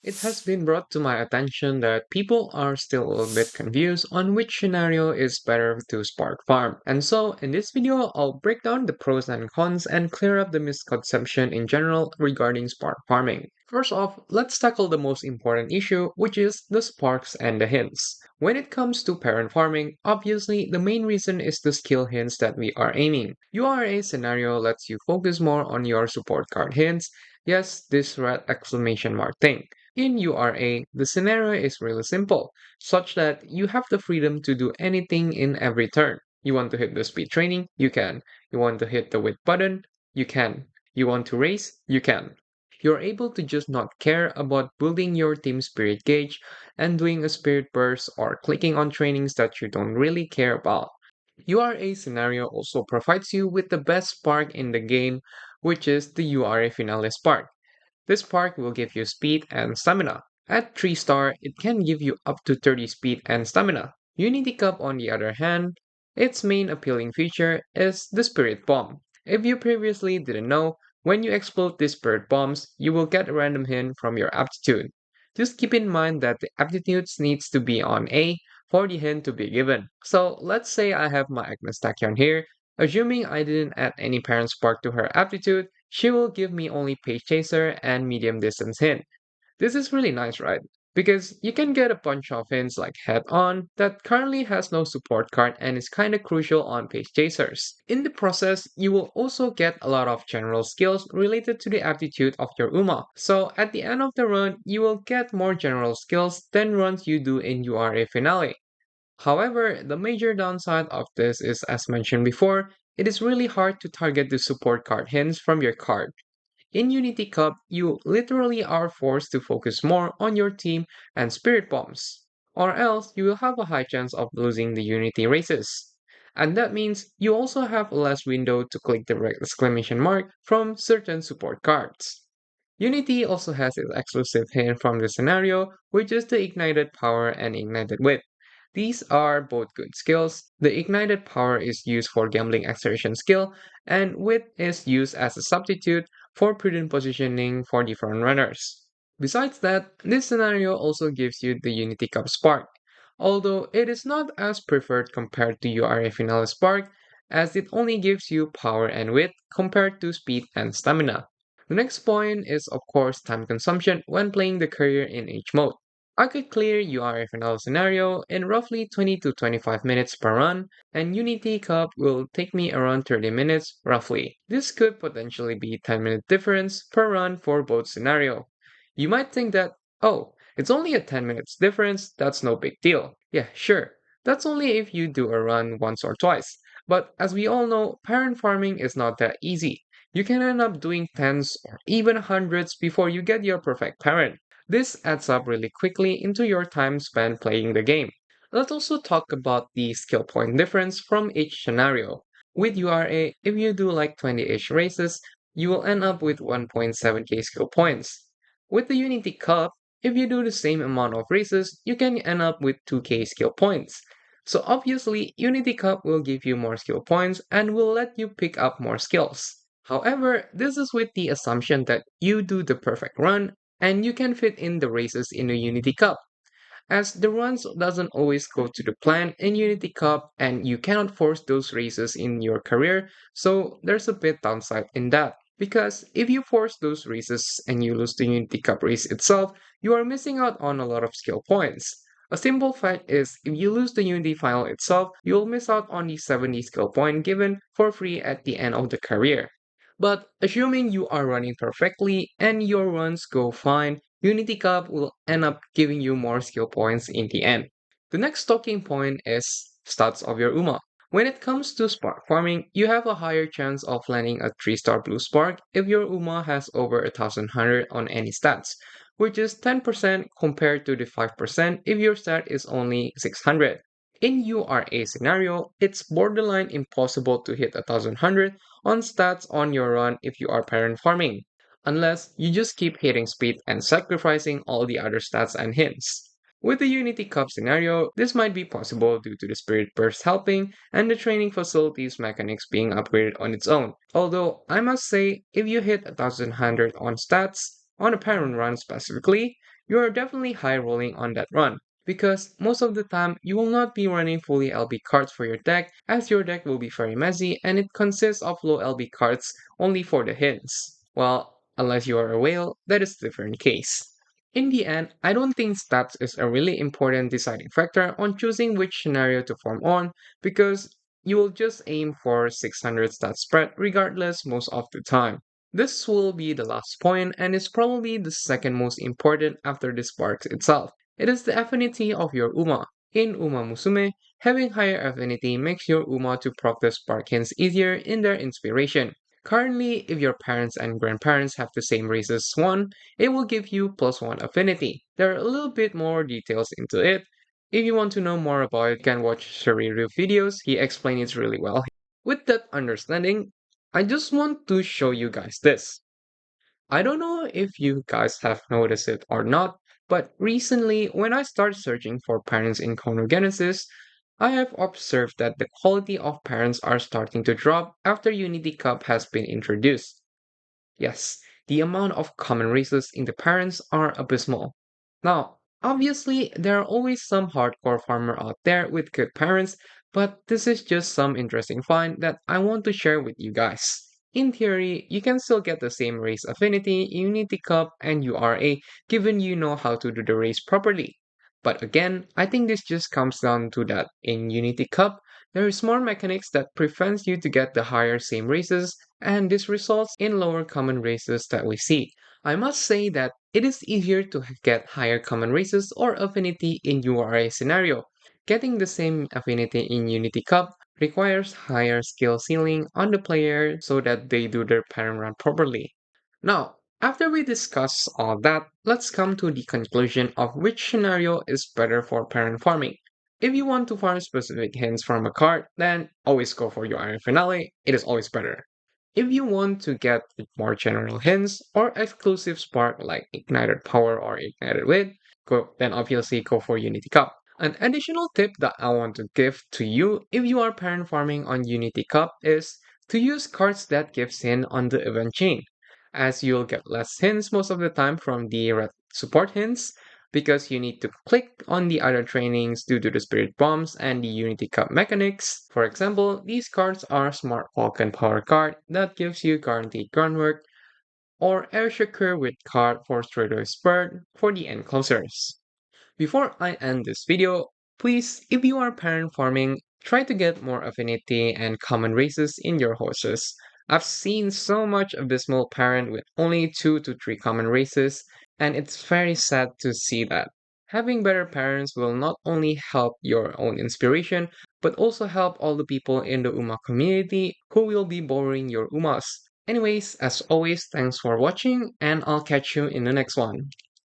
It has been brought to my attention that people are still a little bit confused on which scenario is better to spark farm. And so, in this video, I'll break down the pros and cons and clear up the misconception in general regarding spark farming. First off, let's tackle the most important issue, which is the sparks and the hints. When it comes to parent farming, obviously the main reason is the skill hints that we are aiming. URA scenario lets you focus more on your support card hints. Yes, this red exclamation mark thing. In URA, the scenario is really simple, such that you have the freedom to do anything in every turn. You want to hit the speed training? You can. You want to hit the width button? You can. You want to race? You can. You're able to just not care about building your team spirit gauge and doing a spirit burst or clicking on trainings that you don't really care about. URA scenario also provides you with the best spark in the game, which is the URA Finale Spark. This spark will give you speed and stamina. At 3 star, it can give you up to 30 speed and stamina. Unity Cup, on the other hand, its main appealing feature is the Spirit Bomb. If you previously didn't know, when you explode these Spirit Bombs, you will get a random hint from your aptitude. Just keep in mind that the aptitudes needs to be on A for the hint to be given. So let's say I have my Agnes Tachyon here. Assuming I didn't add any parent spark to her aptitude, she will give me only Page Chaser and Medium Distance Hint. This is really nice, right? Because you can get a bunch of hints like Head On that currently has no support card and is kinda crucial on Page Chasers. In the process, you will also get a lot of general skills related to the aptitude of your Uma. So at the end of the run, you will get more general skills than runs you do in URA Finale. However, the major downside of this is, as mentioned before, it is really hard to target the support card hints from your card. In Unity Cup, you literally are forced to focus more on your team and spirit bombs, or else you will have a high chance of losing the Unity races. And that means you also have less window to click the red exclamation mark from certain support cards. Unity also has its exclusive hint from the scenario, which is the Ignited Power and Ignited Wit. These are both good skills. The Ignited Power is used for gambling exertion skill, and Wit is used as a substitute for prudent positioning for the front runners. Besides that, this scenario also gives you the Unity Cup Spark, although it is not as preferred compared to URA Finale Spark, as it only gives you power and wit compared to speed and stamina. The next point is, of course, time consumption when playing the career in each mode. I could clear URFNL scenario in roughly 20 to 25 minutes per run, and Unity Cup will take me around 30 minutes roughly. This could potentially be 10-minute difference per run for both scenario. You might think that, oh, it's only a 10 minutes difference, that's no big deal. Yeah, sure. That's only if you do a run once or twice. But as we all know, parent farming is not that easy. You can end up doing tens or even hundreds before you get your perfect parent. This adds up really quickly into your time spent playing the game. Let's also talk about the skill point difference from each scenario. With URA, if you do like 20-ish races, you will end up with 1.7k skill points. With the Unity Cup, if you do the same amount of races, you can end up with 2k skill points. So obviously, Unity Cup will give you more skill points and will let you pick up more skills. However, this is with the assumption that you do the perfect run and you can fit in the races in a Unity Cup, as the runs doesn't always go to the plan in Unity Cup and you cannot force those races in your career, so there's a bit downside in that. Because if you force those races and you lose the Unity Cup race itself, you are missing out on a lot of skill points. A simple fact is, if you lose the Unity final itself, you'll miss out on the 70 skill point given for free at the end of the career. But assuming you are running perfectly and your runs go fine, Unity Cup will end up giving you more skill points in the end. The next talking point is stats of your Uma. When it comes to spark farming, you have a higher chance of landing a 3-star blue spark if your Uma has over 1100 on any stats, which is 10% compared to the 5% if your stat is only 600. In URA scenario, it's borderline impossible to hit 1100 on stats on your run if you are parent farming, unless you just keep hitting speed and sacrificing all the other stats and hints. With the Unity Cup scenario, this might be possible due to the Spirit Burst helping and the training facilities mechanics being upgraded on its own. Although, I must say, if you hit 1100 on stats, on a parent run specifically, you are definitely high rolling on that run. Because most of the time, you will not be running fully LB cards for your deck, as your deck will be very messy and it consists of low LB cards only for the hints. Well, unless you are a whale, that is a different case. In the end, I don't think stats is a really important deciding factor on choosing which scenario to form on, because you will just aim for 600 stat spread regardless most of the time. This will be the last point and is probably the second most important after the sparks itself. It is the affinity of your UMA. In umamusume, having higher affinity makes your UMA to proc the spark hints easier in their inspiration. Currently, if your parents and grandparents have the same race as one, it will give you +1 affinity. There are a little bit more details into it. If you want to know more about it, you can watch Shariru videos. He explains it really well. With that understanding, I just want to show you guys this. I don't know if you guys have noticed it or not, but recently when I started searching for parents in chronogenesis, I have observed that the quality of parents are starting to drop after Unity Cup has been introduced. Yes, the amount of common races in the parents are abysmal. Now, obviously, there are always some hardcore farmer out there with good parents, but this is just some interesting find that I want to share with you guys. In theory, you can still get the same race affinity, Unity Cup, and URA given you know how to do the race properly. But again, I think this just comes down to that in Unity Cup, there is more mechanics that prevents you to get the higher same races, and this results in lower common races that we see. I must say that it is easier to get higher common races or affinity in URA scenario. Getting the same affinity in Unity Cup requires higher skill ceiling on the player so that they do their parent run properly. Now, after we discuss all that, let's come to the conclusion of which scenario is better for parent farming. If you want to farm specific hints from a card, then always go for your Iron Finale, it is always better. If you want to get more general hints or exclusive spark like Ignited Power or Ignited Wit, then obviously go for Unity Cup. An additional tip that I want to give to you if you are parent farming on Unity Cup is to use cards that gives in on the event chain, as you'll get less hints most of the time from the red support hints because you need to click on the other trainings due to the spirit bombs and the Unity Cup mechanics. For example, these cards are Smart Vulcan Power card that gives you guaranteed groundwork, or Air Shaker with card for Straightaway Spurt for the end closers. Before I end this video, please, if you are parent farming, try to get more affinity and common races in your horses. I've seen so much abysmal parent with only 2 to 3 common races, and it's very sad to see that. Having better parents will not only help your own inspiration, but also help all the people in the Uma community who will be borrowing your Umas. Anyways, as always, thanks for watching, and I'll catch you in the next one.